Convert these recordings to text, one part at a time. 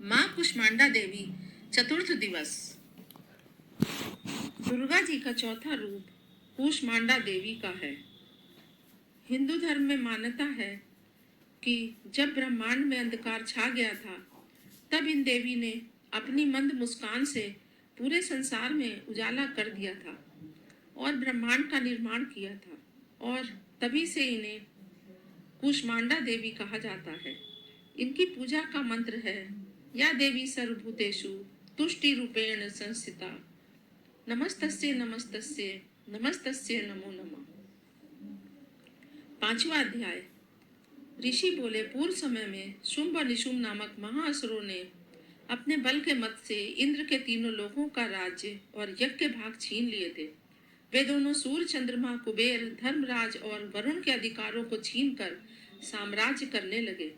माँ कुष्मांडा देवी चतुर्थ दिवस। दुर्गा जी का चौथा रूप कुष्मांडा देवी का है। हिंदू धर्म में मान्यता है कि जब ब्रह्मांड में अंधकार छा गया था, तब इन देवी ने अपनी मंद मुस्कान से पूरे संसार में उजाला कर दिया था और ब्रह्मांड का निर्माण किया था, और तभी से इन्हें कुष्मांडा देवी कहा जाता है। इनकी पूजा का मंत्र है, या देवी सर्वभूतेषु तुष्टि रूपेण संस्थिता, नमस्तस्ये नमस्तस्ये नमस्तस्ये नमो नमः। 5वां अध्याय। ऋषि बोले, पूर्व समय में शुंभ और निशुंभ नामक महाअसुरों ने अपने बल के मत से इंद्र के तीनों लोकों का राज्य और यज्ञ के भाग छीन लिए थे। वे दोनों सूर्य, चंद्रमा, कुबेर, धर्मराज और वरुण के अधिकारों को छीनकर साम्राज्य करने लगे।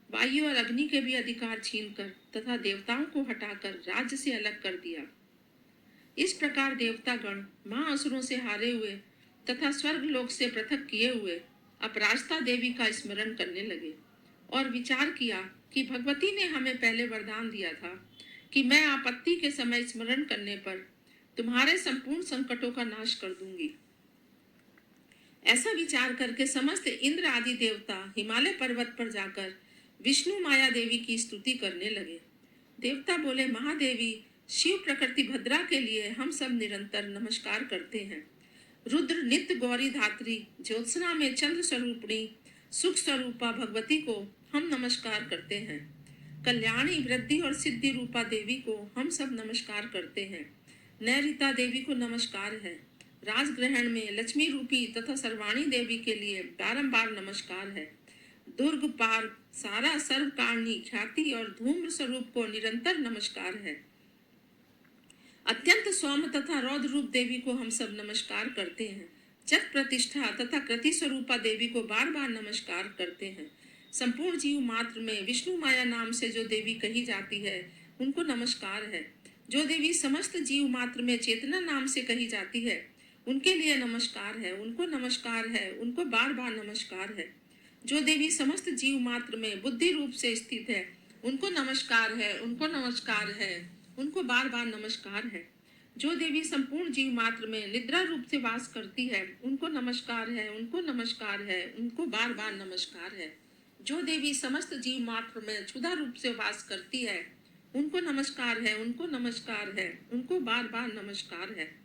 वायु और अग्नि के भी अधिकार छीनकर तथा देवताओं को हटाकर राज्य से अलग कर दिया। इस प्रकार देवतागण महाअसुरों से हारे हुए तथा स्वर्ग लोक से पृथक किए हुए अपराजिता देवी का स्मरण करने लगे और विचार किया कि भगवती ने हमें पहले वरदान दिया था कि मैं आपत्ति के समय स्मरण करने पर तुम्हारे संपूर्ण संकटों का नाश कर दूंगी। ऐसा विचार करके समस्त इंद्र आदि देवता हिमालय पर्वत पर जाकर विष्णु माया देवी की स्तुति करने लगे। देवता बोले, महादेवी शिव प्रकृति भद्रा के लिए हम सब निरंतर नमस्कार करते हैं। रुद्र नित्य गौरी धात्री ज्योत्सना में चंद्र स्वरूपिणी सुख स्वरूपा भगवती को हम नमस्कार करते हैं। कल्याणी वृद्धि और सिद्धि रूपा देवी को हम सब नमस्कार करते हैं। नैऋता देवी को नमस्कार है। राजग्रहण में लक्ष्मी रूपी तथा सर्वाणी देवी के लिए बारंबार नमस्कार है। दुर्ग पार सारा सर्व कारणी ख्याति और धूम्र स्वरूप को निरंतर नमस्कार है। अत्यंत सौम्य तथा रौद्र रूप देवी को हम सब नमस्कार करते हैं। जग प्रतिष्ठा तथा कृति स्वरूपा देवी को बार बार नमस्कार करते हैं। संपूर्ण जीव मात्र में विष्णु माया नाम से जो देवी कही जाती है, उनको नमस्कार है। जो देवी समस्त जीव मात्र में चेतना नाम से कही जाती है, उनके लिए नमस्कार है, उनको नमस्कार है, उनको बार बार नमस्कार है। जो देवी समस्त जीव मात्र में बुद्धि रूप से स्थित है, उनको नमस्कार है, उनको नमस्कार है, उनको बार बार नमस्कार है। जो देवी संपूर्ण जीव मात्र में निद्रा रूप से वास करती है, उनको नमस्कार है, उनको नमस्कार है, उनको बार बार नमस्कार है। जो देवी समस्त जीव मात्र में क्षुधा रूप से वास करती है, उनको नमस्कार है, उनको नमस्कार है, उनको बार बार नमस्कार है।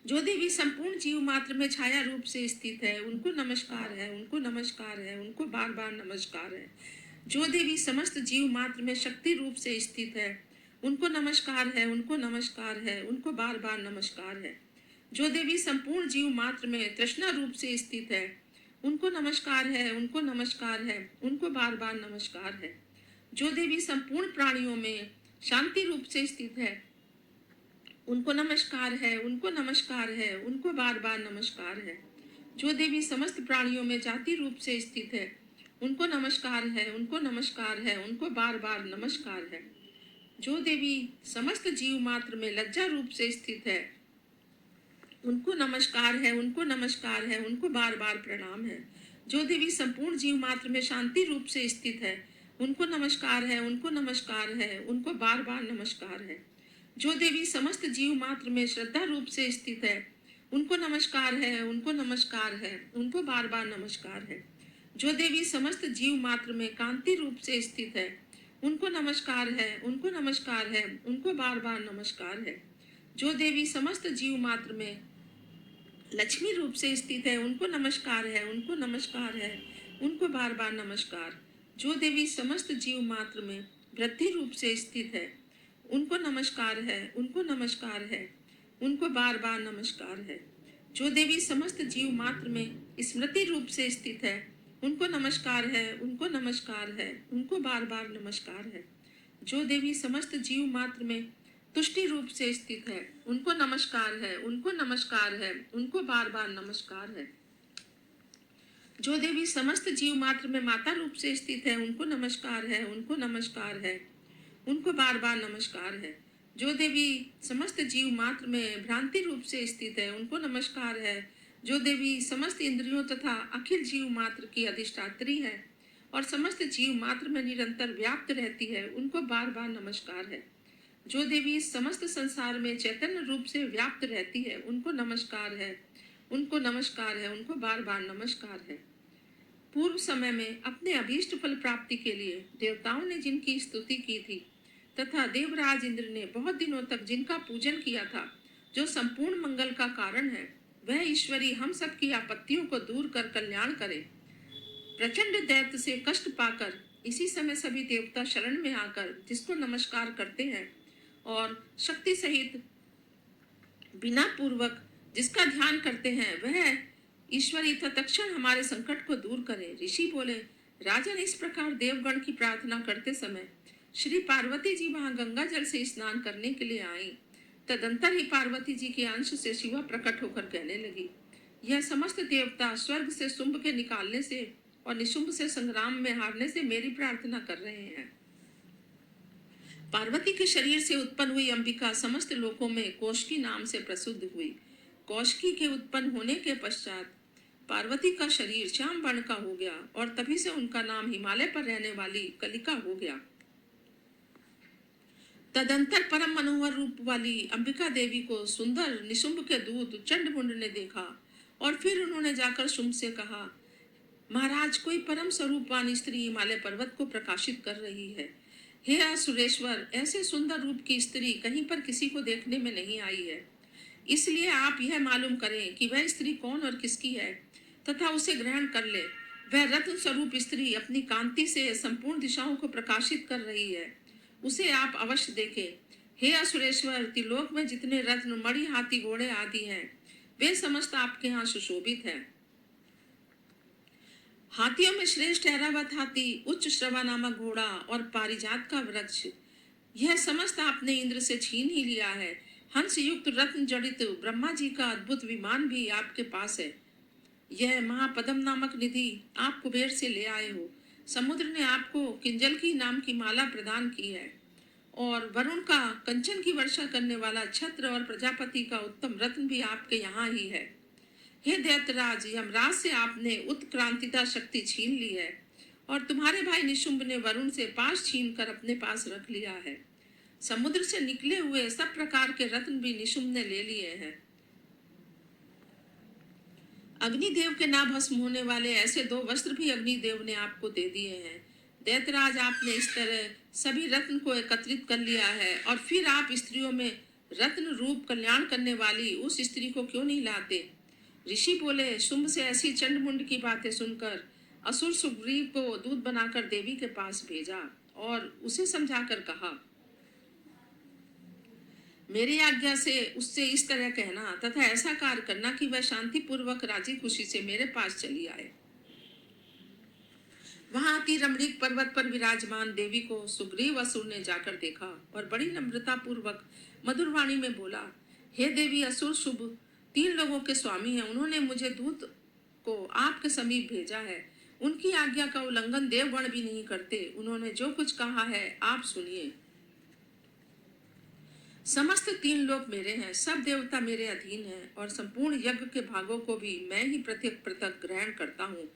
जो देवी संपूर्ण जीव मात्र में छाया रूप से स्थित है, उनको नमस्कार है, उनको नमस्कार है, उनको बार बार नमस्कार है। जो देवी समस्त जीव मात्र में शक्ति रूप से स्थित है, उनको नमस्कार है, उनको नमस्कार है, उनको बार बार नमस्कार है। जो देवी संपूर्ण जीव मात्र में तृष्णा रूप से स्थित है, उनको नमस्कार है, उनको नमस्कार है, उनको बार बार नमस्कार है। जो देवी संपूर्ण प्राणियों में शांति रूप से स्थित है, उनको नमस्कार है, उनको नमस्कार है, उनको बार बार नमस्कार है। जो देवी समस्त प्राणियों में जाति रूप से स्थित है, उनको नमस्कार है, उनको नमस्कार है, उनको बार बार नमस्कार है। जो देवी समस्त जीव मात्र में लज्जा रूप से स्थित है, उनको नमस्कार है, उनको नमस्कार है, उनको बार बार प्रणाम है। जो देवी संपूर्ण जीव मात्र में शांति रूप से स्थित है, उनको नमस्कार है, उनको नमस्कार है, उनको बार बार नमस्कार है। जो देवी समस्त जीव मात्र में श्रद्धा रूप से स्थित है, उनको नमस्कार है, उनको नमस्कार है, उनको बार बार नमस्कार है। जो देवी समस्त जीव मात्र में कांति रूप से स्थित है, उनको नमस्कार है, उनको नमस्कार है, उनको बार बार नमस्कार है। जो देवी समस्त जीव मात्र में लक्ष्मी रूप से स्थित है, उनको नमस्कार है, उनको नमस्कार है, उनको बार बार नमस्कार। जो देवी समस्त जीव मात्र में वृद्धि रूप से स्थित है, उनको नमस्कार है, उनको नमस्कार है, उनको बार बार नमस्कार है। जो देवी समस्त जीव मात्र में स्मृति रूप से स्थित है, उनको नमस्कार है, उनको नमस्कार है, उनको बार बार नमस्कार है। जो देवी समस्त जीव मात्र में तुष्टि रूप से स्थित है, उनको नमस्कार है, उनको नमस्कार है, उनको बार बार नमस्कार है। जो देवी समस्त जीव मात्र में माता रूप से स्थित है, उनको नमस्कार है, उनको नमस्कार है, उनको बार बार नमस्कार है। जो देवी समस्त जीव मात्र में भ्रांति रूप से स्थित है, उनको नमस्कार है। जो देवी समस्त इंद्रियों तथा अखिल जीव मात्र की अधिष्ठात्री है और समस्त जीव मात्र में निरंतर व्याप्त रहती है, उनको बार बार नमस्कार है। जो देवी इस समस्त संसार में चैतन्य रूप से व्याप्त रहती है, उनको नमस्कार है, उनको नमस्कार है, उनको बार बार नमस्कार है। पूर्व समय में अपने अभीष्ट फल प्राप्ति के लिए देवताओं ने जिनकी स्तुति की थी तथा देवराज इंद्र ने बहुत दिनों तक जिनका पूजन किया था, जो संपूर्ण मंगल का कारण है, वह ईश्वरी हम सब की आपत्तियों को दूर कर कल्याण करे। प्रचंड दैत्य से कष्ट पाकर इसी समय सभी देवता शरण में आकर जिसको नमस्कार करते हैं और शक्ति सहित बिना पूर्वक जिसका ध्यान करते हैं, वह ईश्वरी तत्क्षण हमारे संकट को दूर करे। ऋषि बोले, राजन, इस प्रकार देवगण की प्रार्थना करते समय श्री पार्वती जी वहां गंगा जल से स्नान करने के लिए आई। तदंतर ही पार्वती जी के अंश से शिवा प्रकट होकर कहने लगी, यह समस्त देवता स्वर्ग से शुंभ के निकालने से और निशुंभ से संग्राम में हारने से मेरी प्रार्थना कर रहे हैं। पार्वती के शरीर से उत्पन्न हुई अंबिका समस्त लोकों में कौशिकी नाम से प्रसिद्ध हुई। कौशिकी के उत्पन्न होने के पश्चात पार्वती का शरीर श्याम वर्ण का हो गया और तभी से उनका नाम हिमालय पर रहने वाली कलिका हो गया। तदंतर परम मनोहर रूप वाली अंबिका देवी को सुंदर निशुंभ के दूत चंडमुंड ने देखा और फिर उन्होंने जाकर शुंभ से कहा, महाराज, कोई परम स्वरूपवान स्त्री हिमालय पर्वत को प्रकाशित कर रही है। हे असुरेश्वर, ऐसे सुंदर रूप की स्त्री कहीं पर किसी को देखने में नहीं आई है, इसलिए आप यह मालूम करें कि वह स्त्री कौन और किसकी है तथा उसे ग्रहण कर ले। वह रत्न स्वरूप स्त्री अपनी कांति से संपूर्ण दिशाओं को प्रकाशित कर रही है, उसे आप अवश्य देखें। हे असुरेश्वर, त्रिलोक में जितने रत्न, मणि, हाथी, घोड़े आदि हैं, वे समस्त आपके यहाँ सुशोभित हैं। हाथियों में श्रेष्ठ ऐरावत हाथी, उच्च श्रवा नामक घोड़ा और पारिजात का वृक्ष, यह समस्त आपने इंद्र से छीन ही लिया है। हंस युक्त रत्न जड़ित ब्रह्मा जी का अद्भुत विमान भी आपके पास है। यह महापद्म नामक निधि आप कुबेर से ले आए हो। समुद्र ने आपको किंजल की नाम की माला प्रदान की है और वरुण का कंचन की वर्षा करने वाला छत्र और प्रजापति का उत्तम रत्न भी आपके यहाँ ही है। हे दैत्यराज, यमराज से आपने उत्क्रांतिदा शक्ति छीन ली है और तुम्हारे भाई निशुंभ ने वरुण से पाश छीन कर अपने पास रख लिया है। समुद्र से निकले हुए सब प्रकार के रत्न भी निशुंभ ने ले लिए हैं। अग्निदेव के ना भस्म होने वाले ऐसे 2 वस्त्र भी अग्निदेव ने आपको दे दिए हैं। दैत्यराज, आपने इस तरह सभी रत्न को एकत्रित कर लिया है और फिर आप स्त्रियों में रत्न रूप कल्याण करने वाली उस स्त्री को क्यों नहीं लाते? ऋषि बोले, शुंभ से ऐसी चंडमुंड की बातें सुनकर असुर सुग्रीव को दूत बनाकर देवी के पास भेजा और उसे समझाकर कहा, मेरी आज्ञा से उससे इस तरह कहना तथा ऐसा कार्य करना कि वह शांति पूर्वक राजी खुशी से मेरे पास चली आए। वहां अति रमणीक पर्वत पर विराजमान देवी को सुग्रीव असुर ने जाकर देखा और बड़ी नम्रता पूर्वक मधुर वाणी में बोला, हे देवी, असुर शुभ 3 लोगों के स्वामी हैं। उन्होंने मुझे दूत को आपके समीप भेजा है। उनकी आज्ञा का उल्लंघन देवगण भी नहीं करते। उन्होंने जो कुछ कहा है आप सुनिए। समस्त 3 लोक मेरे हैं, सब देवता मेरे अधीन हैं और संपूर्ण यज्ञ के भागों को भी मैं ही पृथक पृथक ग्रहण करता हूँ।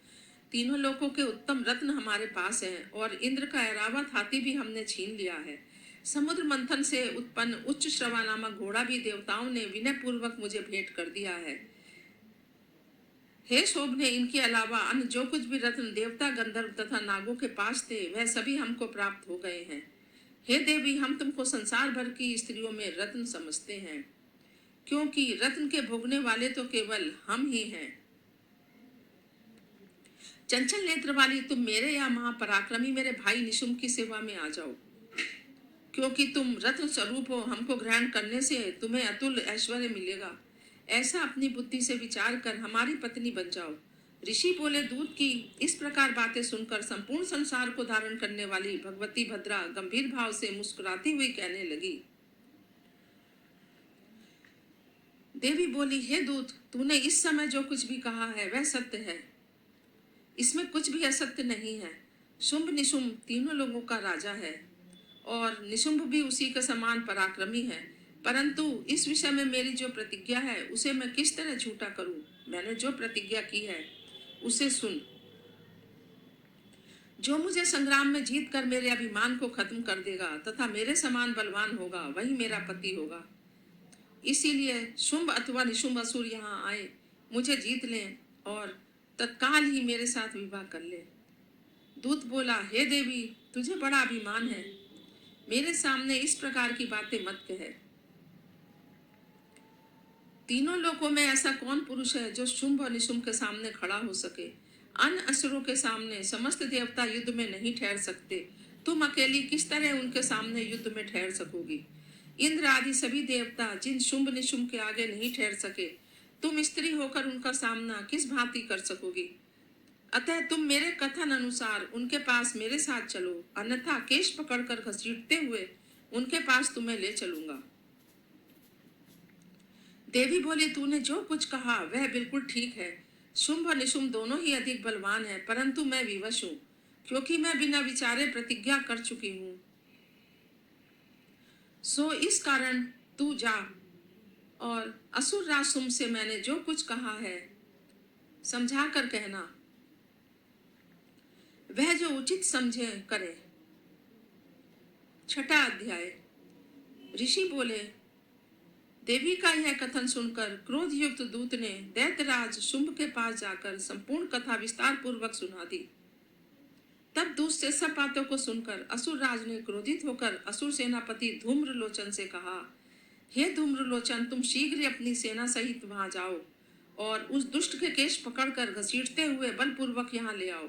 तीनों लोकों के उत्तम रत्न हमारे पास हैं और इंद्र का ऐरावत हाथी भी हमने छीन लिया है। समुद्र मंथन से उत्पन्न उच्च श्रवा नामक घोड़ा भी देवताओं ने विनय पूर्वक मुझे भेंट कर दिया है। हे शोभने, इनके अलावा अन्य जो कुछ भी रत्न देवता, गंधर्व तथा नागों के पास थे, वह सभी हमको प्राप्त हो गए हैं। हे देवी, हम तुमको संसार भर की स्त्रियों में रत्न समझते हैं, क्योंकि रत्न के भोगने वाले तो केवल हम ही हैं। चंचल नेत्र वाली तुम मेरे या महापराक्रमी मेरे भाई निशुंभ की सेवा में आ जाओ, क्योंकि तुम रत्न स्वरूप हो। हमको ग्रहण करने से तुम्हें अतुल ऐश्वर्य मिलेगा। ऐसा अपनी बुद्धि से विचार कर हमारी पत्नी बन जाओ। ऋषि बोले, दूत की इस प्रकार बातें सुनकर संपूर्ण संसार को धारण करने वाली भगवती भद्रा गंभीर भाव से मुस्कुराती हुई कहने लगी। देवी बोली, हे दूत, तूने इस समय जो कुछ भी कहा है वह सत्य है, इसमें कुछ भी असत्य नहीं है। शुंभ निशुंभ 3 लोगों का राजा है और निशुंभ भी उसी का समान पराक्रमी है, परंतु इस विषय में मेरी जो प्रतिज्ञा है उसे मैं किस तरह झूठा करूं? मैंने जो प्रतिज्ञा की है उसे सुन। जो मुझे संग्राम में जीत कर मेरे अभिमान को खत्म कर देगा तथा मेरे समान बलवान होगा, वही मेरा पति होगा। इसीलिए शुंभ अथवा निशुंभ असुर यहाँ आए, मुझे जीत लें और तत्काल ही मेरे साथ विवाह कर ले। दूत बोला, हे देवी, तुझे बड़ा अभिमान है, मेरे सामने इस प्रकार की बातें मत कह। तीनों लोकों में ऐसा कौन पुरुष है जो शुंभ और निशुंभ के सामने खड़ा हो सके? अन्य असुरों के सामने समस्त देवता युद्ध में नहीं ठहर सकते, तुम अकेली किस तरह उनके सामने युद्ध में ठहर सकोगी? इंद्र आदि सभी देवता जिन शुंभ निशुंभ के आगे नहीं ठहर सके, तुम स्त्री होकर उनका सामना किस भांति कर सकोगी? अतः तुम मेरे कथन अनुसार उनके पास मेरे साथ चलो, अन्यथा केश पकड़कर घसीटते हुए उनके पास तुम्हें ले चलूंगा। देवी बोली, तूने जो कुछ कहा वह बिल्कुल ठीक है। शुंभ और निशुंभ दोनों ही अधिक बलवान हैं, परंतु मैं विवश हूँ, क्योंकि मैं बिना विचारे प्रतिज्ञा कर चुकी हूँ। सो इस कारण तू जा और असुर राज शुंभ से मैंने जो कुछ कहा है समझा कर कहना, वह जो उचित समझे करे। 6वां अध्याय। ऋषि बोले, देवी का यह कथन सुनकर क्रोध युक्त दूत ने दैत्यराज शुंभ के पास जाकर संपूर्ण कथा विस्तार पूर्वक सुना दी। तब दूत से सब बातों को सुनकर असुर राज ने क्रोधित होकर असुर सेनापति धूम्रलोचन से कहा, हे धूम्रलोचन, तुम शीघ्र ही अपनी सेना सहित वहां जाओ और उस दुष्ट के केश पकड़कर घसीटते हुए बलपूर्वक यहाँ ले आओ।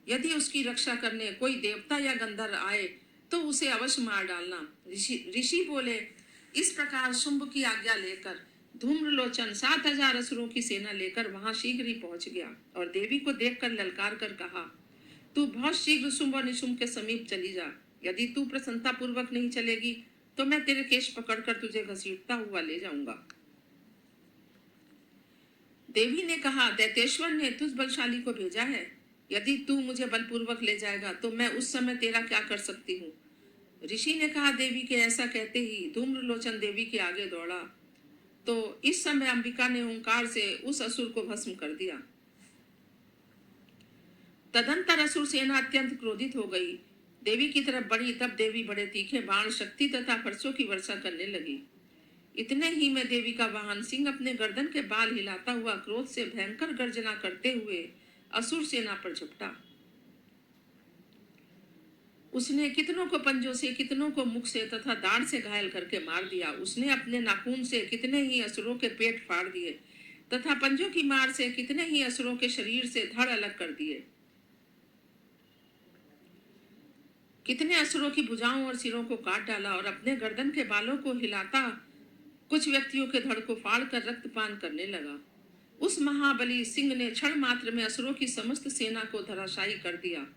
यदि उसकी रक्षा करने कोई देवता या गंधर्व आए तो उसे अवश्य मार डालना। ऋषि बोले, इस प्रकार शुंभ की आज्ञा लेकर धूम्रलोचन 7000 असुरों की सेना लेकर वहां शीघ्र ही पहुंच गया और देवी को देखकर ललकार कर कहा, तू बहुत शीघ्र शुंभ और निशुंभ के समीप चली जा। यदि तू प्रसन्नता पूर्वक नहीं चलेगी तो मैं तेरे केश पकड़कर तुझे घसीटता हुआ ले जाऊंगा। देवी ने कहा, दैतेश्वर ने तुझ बलशाली को भेजा है, यदि तू मुझे बलपूर्वक ले जाएगा तो मैं उस समय तेरा क्या कर सकती हूँ? ऋषि ने कहा, देवी के ऐसा कहते ही धूम्रलोचन देवी के आगे दौड़ा, तो इस समय अंबिका ने ओंकार से उस असुर को भस्म कर दिया। तदंतर असुर सेना अत्यंत क्रोधित हो गई, देवी की तरफ बढ़ी। तब देवी बड़े तीखे बाण, शक्ति तथा फरसों की वर्षा करने लगी। इतने ही में देवी का वाहन सिंह अपने गर्दन के बाल हिलाता हुआ क्रोध से भयंकर गर्जना करते हुए असुर सेना पर झपटा। उसने कितनों को पंजों से, कितनों को मुख से तथा दाढ़ से घायल करके मार दिया। उसने अपने नाखून से कितने ही असुरों के पेट फाड़ दिए तथा पंजों की मार से कितने ही असुरों के शरीर से धड़ अलग कर दिए। कितने असुरों की भुजाओं और सिरों को काट डाला और अपने गर्दन के बालों को हिलाता कुछ व्यक्तियों के धड़ को फाड़ कर रक्तपान करने लगा। उस महाबली सिंह ने क्षण मात्र में असुरों की समस्त सेना को धराशायी कर दिया।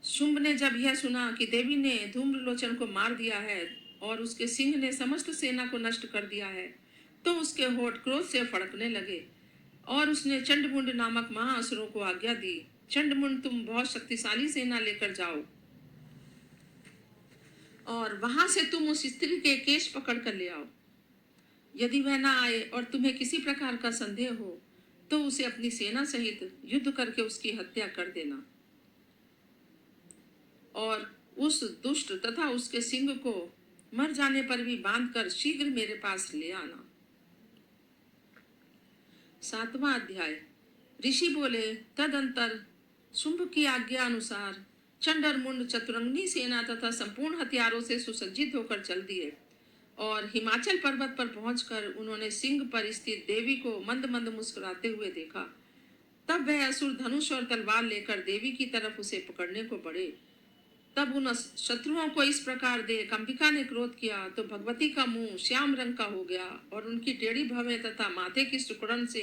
शुंभ ने जब यह सुना कि देवी ने धूम्रलोचन को मार दिया है और उसके सिंह ने समस्त सेना को नष्ट कर दिया है, तो उसके होठ क्रोध से फड़कने लगे और उसने चंडमुंड नामक महाअसुरों को आज्ञा दी, चंडमुंड, तुम बहुत शक्तिशाली सेना लेकर जाओ और वहां से तुम उस स्त्री के केश पकड़ कर ले आओ। यदि वह ना आए और तुम्हें किसी प्रकार का संदेह हो तो उसे अपनी सेना सहित युद्ध करके उसकी हत्या कर देना और उस दुष्ट तथा उसके सिंह को मर जाने पर भी बांधकर शीघ्र मेरे पास ले आना। 7वां अध्याय। ऋषि बोले, तदंतर शुंभ की आज्ञा अनुसार चंडरमुंड चतुरंगनी सेना तथा संपूर्ण हथियारों से सुसज्जित होकर चल दिए और हिमाचल पर्वत पर पहुंचकर उन्होंने सिंह पर स्थित देवी को मंद मंद मुस्कुराते हुए देखा। तब वह असुर धनुष और तलवार लेकर देवी की तरफ उसे पकड़ने को बढ़े। तब उन शत्रुओं को इस प्रकार देख अंबिका ने क्रोध किया तो भगवती का मुंह श्याम रंग का हो गया और उनकी टेढ़ी भवें तथा माथे की सुकड़न से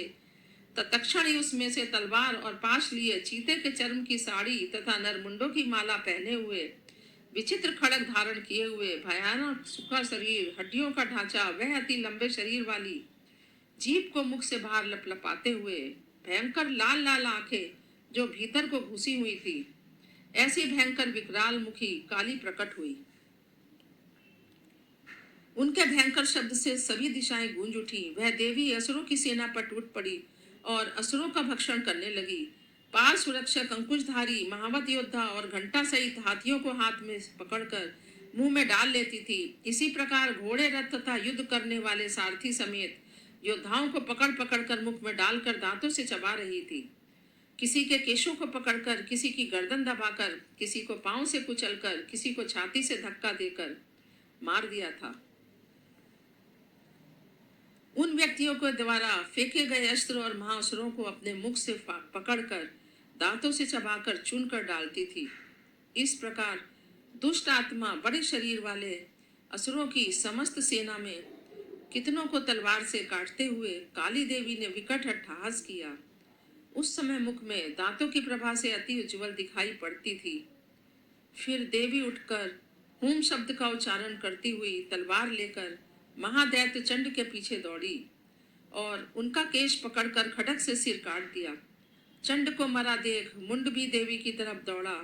तत्क्षण ही उसमें से तलवार और पाश लिए चीते के चर्म की साड़ी तथा नरमुंडों की माला पहने हुए, विचित्र खड़ग धारण किए हुए, भयानक सूखा शरीर, हड्डियों का ढांचा, वह अति लंबे शरीर वाली, जीभ को मुख से बाहर लपलपाते हुए, भयंकर लाल लाल आंखें जो भीतर को घुसी हुई थी, ऐसी भयंकर विकराल मुखी काली प्रकट हुई। उनके भयंकर शब्द से सभी दिशाएं गूंज उठी। वह देवी असुरों की सेना पर टूट पड़ी और असुरों का भक्षण करने लगी। पार्श्व रक्षक अंकुशधारी महावत योद्धा और घंटा सहित हाथियों को हाथ में पकड़कर मुंह में डाल लेती थी। इसी प्रकार घोड़े, रथ तथा युद्ध करने वाले सारथी समेत योद्धाओं को पकड़ पकड़ कर मुख में डालकर दांतों से चबा रही थी। किसी के केशों को पकड़कर, किसी की गर्दन दबाकर, किसी को पांव से कुचलकर, किसी को छाती से धक्का देकर मार दिया था। उन व्यक्तियों के द्वारा फेंके गए अस्त्र और महाअसुरों को अपने मुख से पकड़कर दांतों से चबाकर चुनकर डालती थी। इस प्रकार दुष्ट आत्मा बड़े शरीर वाले असुरों की समस्त सेना में कितनों को तलवार से काटते हुए काली देवी ने विकट अट्टहास किया। उस समय मुख में दांतों की प्रभा से अति उज्जवल दिखाई पड़ती थी। फिर देवी उठकर हूम शब्द का उच्चारण करती हुई तलवार लेकर महादैत्य चंड के पीछे दौड़ी और उनका केश पकड़कर खड़क से सिर काट दिया। चंड को मरा देख मुंड भी देवी की तरफ दौड़ा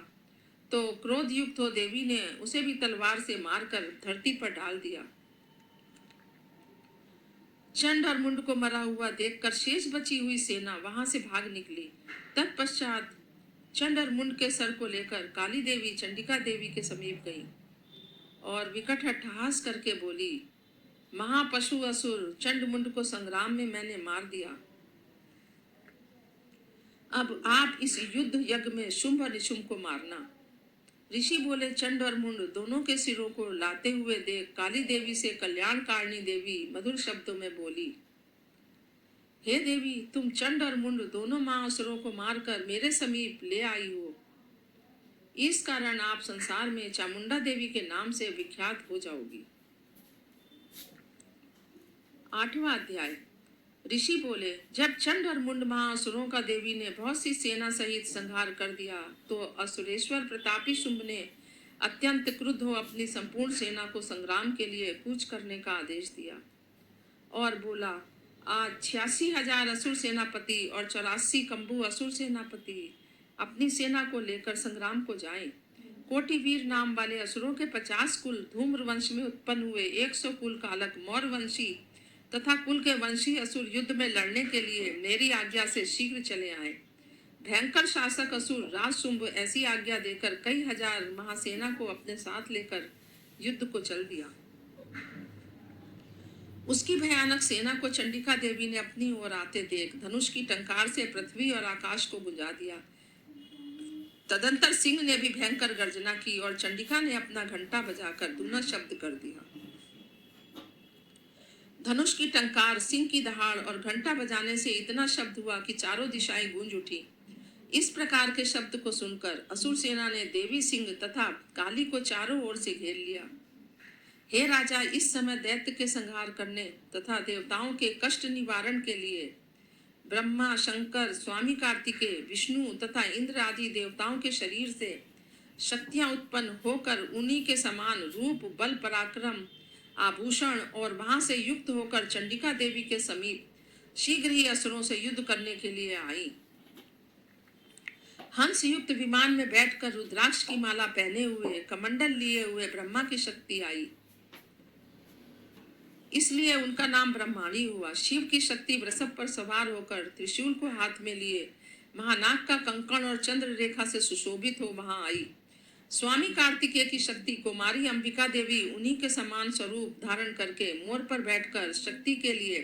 तो क्रोध युक्त हो देवी ने उसे भी तलवार से मारकर धरती पर डाल दिया। चंड और मुंड को मरा हुआ देखकर शेष बची हुई सेना वहां से भाग निकली। तत्पश्चात चंड और मुंड के सर को लेकर काली देवी चंडिका देवी के समीप गई और विकट अट्टहास करके बोली, महापशु असुर चंड मुंड को संग्राम में मैंने मार दिया। अब आप इस युद्ध यज्ञ में शुंभ और निशुंभ को मारना। ऋषि बोले, चंड और मुंड दोनों के सिरों को लाते हुए देख काली देवी से कल्याणकारिणी देवी मधुर शब्दों में बोली, हे देवी, तुम चंड और मुंड दोनों महाअसुरों को मारकर मेरे समीप ले आई हो। इस कारण आप संसार में चामुंडा देवी के नाम से विख्यात हो जाओगी। 8वां अध्याय। ऋषि बोले, जब चंड और मुंड महाअसुरों का देवी ने बहुत सी सेना सहित संहार कर दिया तो असुरेश्वर प्रतापी शुंभ ने अत्यंत क्रुद्ध हो अपनी संपूर्ण सेना को संग्राम के लिए कूच करने का आदेश दिया और बोला, आज 86,000 असुर सेनापति और 84 कंबू असुर सेनापति अपनी सेना को लेकर संग्राम को जाएं। कोटिवीर नाम वाले असुरों के 50 कुल धूम्र वंश में उत्पन्न हुए 100 कुल कालक मौर्य वंशी तथा कुल के वंशी असुर युद्ध में लड़ने के लिए मेरी आज्ञा से शीघ्र चले आए। भयंकर शासक असुर राजशुंभ ऐसी आज्ञा देकर कई हजार महासेना को अपने साथ लेकर युद्ध को चल दिया। उसकी भयानक सेना को चंडिका देवी ने अपनी ओर आते देख धनुष की टंकार से पृथ्वी और आकाश को बुझा दिया। तदंतर सिंह ने भी भयंकर गर्जना की और चंडिका ने अपना घंटा बजाकर दूना शब्द कर दिया। धनुष की टंकार, सिंह की दहाड़ और घंटा बजाने से इतना शब्द हुआ कि चारों दिशाएं गूंज उठी। इस प्रकार के शब्द को सुनकर असुर सेना ने देवी, सिंह तथा काली को चारों ओर से घेर लिया। हे राजा, इस समय दैत्य के संहार करने तथा देवताओं के कष्ट निवारण के लिए ब्रह्मा, शंकर, स्वामी कार्तिकेय, विष्णु तथा इंद्र आदि देवताओं के शरीर से शक्तियां उत्पन्न होकर उन्हीं के समान रूप, बल, पराक्रम, आभूषण और वहां से युक्त होकर चंडिका देवी के समीप शीघ्र ही असुरों से युद्ध करने के लिए आई। हंस युक्त विमान में बैठकर रुद्राक्ष की माला पहने हुए, कमंडल लिए हुए ब्रह्मा की शक्ति आई, इसलिए उनका नाम ब्रह्माणी हुआ। शिव की शक्ति वृषभ पर सवार होकर त्रिशूल को हाथ में लिए महानाग का कंकण और चंद्र रेखा से सुशोभित हो वहां आई। स्वामी कार्तिकेय की शक्ति कुमारी अंबिका देवी उन्हीं के समान स्वरूप धारण करके मोर पर बैठकर शक्ति के लिए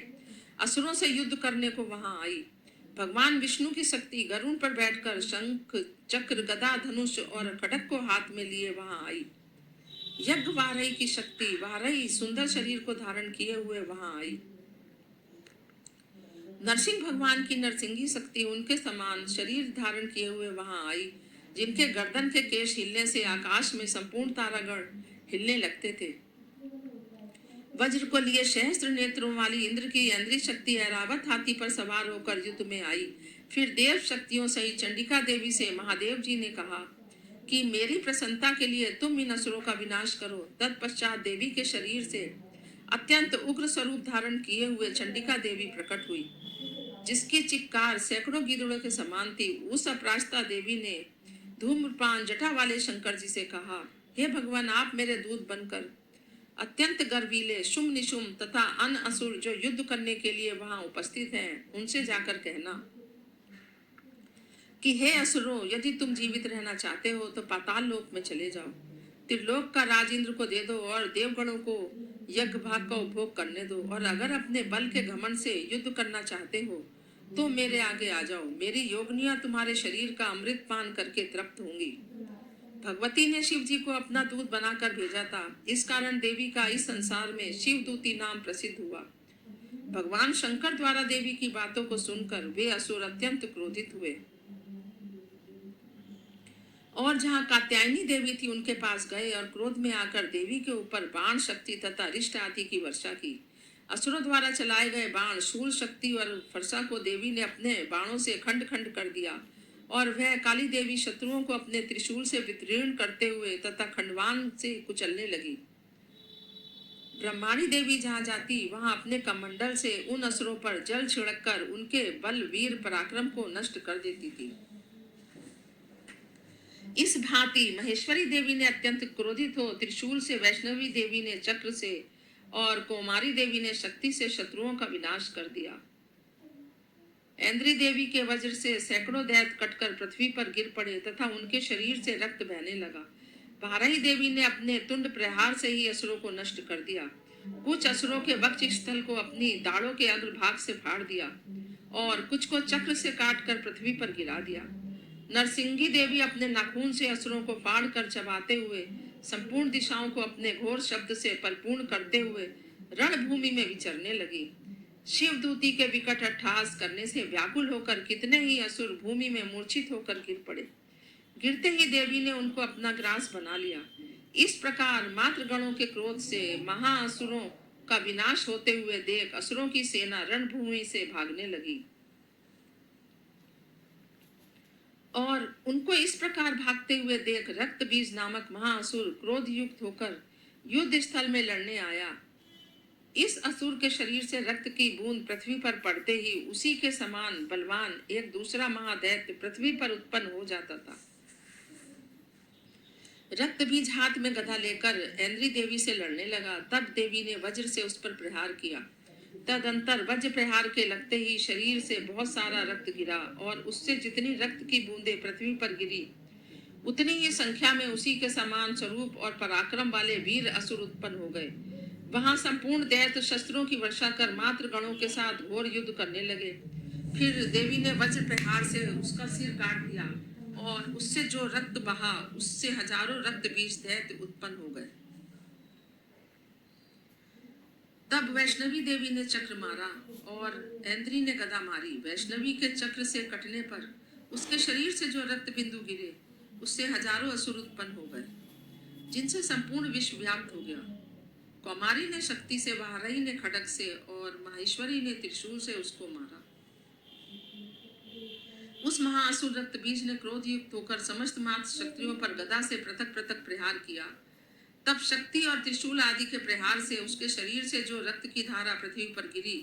असुरों से युद्ध करने को वहां आई। भगवान विष्णु की शक्ति गरुड़ पर बैठकर शंख, चक्र, गदा, धनुष और खड्ग को हाथ में लिए वहां आई। यज्ञ वारही की शक्ति वारही सुंदर शरीर को धारण किए हुए वहां आई। नरसिंह भगवान की नरसिंगी शक्ति उनके समान शरीर धारण किए हुए वहां आई, जिनके गर्दन के केश हिलने से आकाश में संपूर्ण तारागण हिलने लगते थे। वज्र को लिए सहस्त्र नेत्रों वाली इंद्र की इंद्रिय शक्ति ऐरावत हाथी पर सवार होकर युद्ध में आई। फिर देव शक्तियों सहित चंडिका देवी से महादेव जी ने कहा कि मेरी प्रसन्नता के लिए तुम इन असुरों का विनाश करो। तत्पश्चात देवी के शरीर से अत्यंत उग्र स्वरूप धारण किए हुए चंडिका देवी प्रकट हुई, जिसकी चिक्कार सैकड़ों गिद्धड़ों के समान थी। उस अपराजिता देवी ने धूम्रपान जटा वाले शंकर जी से कहा, हे भगवान, आप मेरे दूत बनकर अत्यंत गर्वीले शुंभ, निशुंभ तथा अन्य असुर जो युद्ध करने के लिए वहां उपस्थित हैं, उनसे जाकर कहना, कि हे असुरों, यदि तुम जीवित रहना चाहते हो तो पाताल लोक में चले जाओ। त्रिलोक का राज इंद्र को दे दो और देवगणों को यज्ञ भाग का उपभोग करने दो। और अगर अपने बल के घमंड से युद्ध करना चाहते हो तो मेरे आगे आ जाओ। मेरी योगिनियां तुम्हारे शरीर का अमृत पान करके तृप्त होंगी। भगवती ने शिव जी को अपना दूत बनाकर भेजा था। इस कारण देवी का इस संसार में शिवदूती नाम प्रसिद्ध हुआ। भगवान शंकर द्वारा देवी की बातों को सुनकर वे असुर अत्यंत क्रोधित हुए और जहाँ कात्यायनी देवी थी उनके पास गए और क्रोध में आकर देवी के ऊपर बाण शक्ति तथा रिष्ट आदि की वर्षा की। असुरों द्वारा चलाए गए बाण, शूल शक्ति और फरसा को देवी ने अपने बाणों से खंड खंड कर दिया और वह काली देवी शत्रुओं को अपने त्रिशूल से वितीर्ण करते हुए तथा खंडवान से कुचलने लगी। ब्रह्माणी देवी जहाँ जाती वहां अपने कमंडल से उन असुरों पर जल छिड़ककर उनके बल, वीर, पराक्रम को नष्ट कर देती थी। इस भांति महेश्वरी देवी ने अत्यंत क्रोधित हो त्रिशूल से, वैष्णवी देवी ने चक्र से और कुमारी देवी ने शक्ति से शत्रुओं का विनाश कर दिया। ऐन्द्री देवी के वज्र से सैकड़ों दैत्य कटकर पृथ्वी पर गिर पड़े तथा उनके शरीर से रक्त बहने लगा। बारही देवी ने अपने तुंड प्रहार से ही असुरों को नष्ट कर दिया। कुछ असुरों के वक्ष स्थल को अपनी दाढ़ों के अग्रभाग से फाड़ दिया और कुछ को चक्र से काटकर पृथ्वी पर गिरा दिया। नरसिंगी देवी अपने नाखून से असुरों को फाड़ कर चबाते हुए संपूर्ण दिशाओं को अपने घोर शब्द से परिपूर्ण करते हुए रणभूमि में विचरने लगी। शिवदूती के विकट अट्टहास करने से व्याकुल होकर कितने ही असुर भूमि में मूर्छित होकर गिर पड़े। गिरते ही देवी ने उनको अपना ग्रास बना लिया। इस प्रकार मात्र गणों के क्रोध से महाअसुरों का विनाश होते हुए देख असुरों की सेना रणभूमि से भागने लगी और उनको इस प्रकार भागते हुए देख रक्त बीज नामक महाअसुर क्रोध युक्त होकर युद्ध स्थल में लड़ने आया। इस असुर के शरीर से रक्त की बूंद पृथ्वी पर पड़ते ही उसी के समान बलवान एक दूसरा महादैत्य पृथ्वी पर उत्पन्न हो जाता था। रक्त बीज हाथ में गदा लेकर ऐन्द्री देवी से लड़ने लगा। तब देवी ने वज्र से उस पर प्रहार किया। तदंतर वज्र प्रहार के लगते ही शरीर से बहुत सारा रक्त गिरा और उससे जितनी रक्त की बूंदें पृथ्वी पर गिरी उतनी ही संख्या में उसी के समान स्वरूप और पराक्रम वाले वीर असुर उत्पन्न हो गए। वहां संपूर्ण दैत्य शस्त्रों की वर्षा कर मात्र गणों के साथ घोर युद्ध करने लगे। फिर देवी ने वज्र प्रहार से उसका सिर काट दिया और उससे जो रक्त बहा उससे हजारों रक्त बीज दैत्य उत्पन्न हो गए। तब वैष्णवी देवी ने चक्र मारा और ऐन्द्री ने गदा मारी। वैष्णवी के चक्र से कटने पर उसके शरीर से जो रक्त बिंदु गिरे उससे हजारों असुर उत्पन्न हो गए जिनसे संपूर्ण विश्व व्याप्त हो गया। कौमारी ने शक्ति से, बारही ने खड्ग से और माहेश्वरी ने त्रिशूल से उसको मारा। उस महाअसुर रक्त बीज ने क्रोध युक्त होकर समस्त मात्र शक्तियों पर गदा से पृथक पृथक प्रहार किया। तब शक्ति और त्रिशूल आदि के प्रहार से उसके शरीर से जो रक्त की धारा पृथ्वी पर गिरी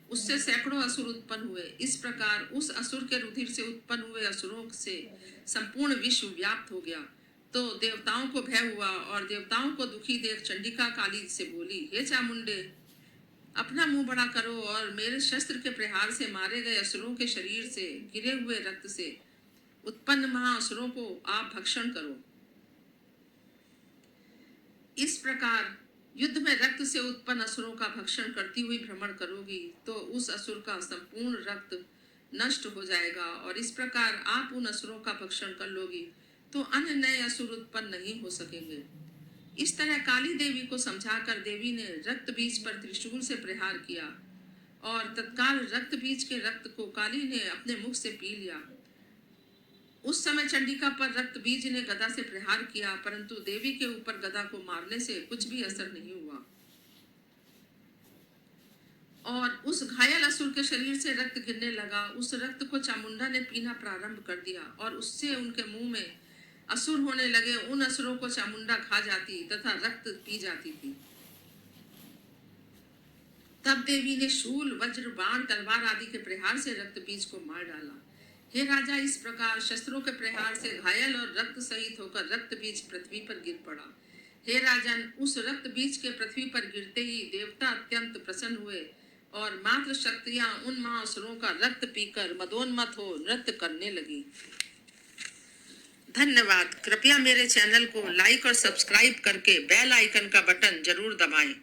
उससे सैकड़ों असुर उत्पन्न हुए। इस प्रकार उस असुर के रुधिर से उत्पन्न हुए असुरों से संपूर्ण विश्व व्याप्त हो गया। तो देवताओं को भय हुआ और देवताओं को दुखी देख चंडिका काली से बोली, हे चामुंडे, अपना मुंह बड़ा करो और मेरे शस्त्र के प्रहार से मारे गए असुरों के शरीर से गिरे हुए रक्त से उत्पन्न महाअसुरों को आप भक्षण करो। इस प्रकार युद्ध में रक्त से उत्पन्न असुरों का भक्षण करती हुई भ्रमण करोगी तो उस असुर का संपूर्ण रक्त नष्ट हो जाएगा और इस प्रकार आप उन असुरों का भक्षण कर लोगी तो अन्य नए असुर उत्पन्न नहीं हो सकेंगे। इस तरह काली देवी को समझाकर देवी ने रक्त बीज पर त्रिशूल से प्रहार किया और तत्काल रक्त बीज के रक्त को काली ने अपने मुख से पी लिया। उस समय चंडिका पर रक्त बीज ने गदा से प्रहार किया परंतु देवी के ऊपर गदा को मारने से कुछ भी असर नहीं हुआ और उस घायल असुर के शरीर से रक्त गिरने लगा। उस रक्त को चामुंडा ने पीना प्रारंभ कर दिया और उससे उनके मुंह में असुर होने लगे। उन असुरों को चामुंडा खा जाती तथा रक्त पी जाती थी। तब देवी ने शूल, वज्र, बाण, तलवार आदि के प्रहार से रक्त बीज को मार डाला। हे राजा, इस प्रकार शस्त्रों के प्रहार से घायल और रक्त सहित होकर रक्त बीज पृथ्वी पर गिर पड़ा। हे राजन, उस रक्त बीज के पृथ्वी पर गिरते ही देवता अत्यंत प्रसन्न हुए और मात्र शक्तियां उन महाअसुरों का रक्त पीकर मदोन्मत्त हो नृत्य करने लगी। धन्यवाद। कृपया मेरे चैनल को लाइक और सब्सक्राइब करके बेल आइकन का बटन जरूर दबाएं।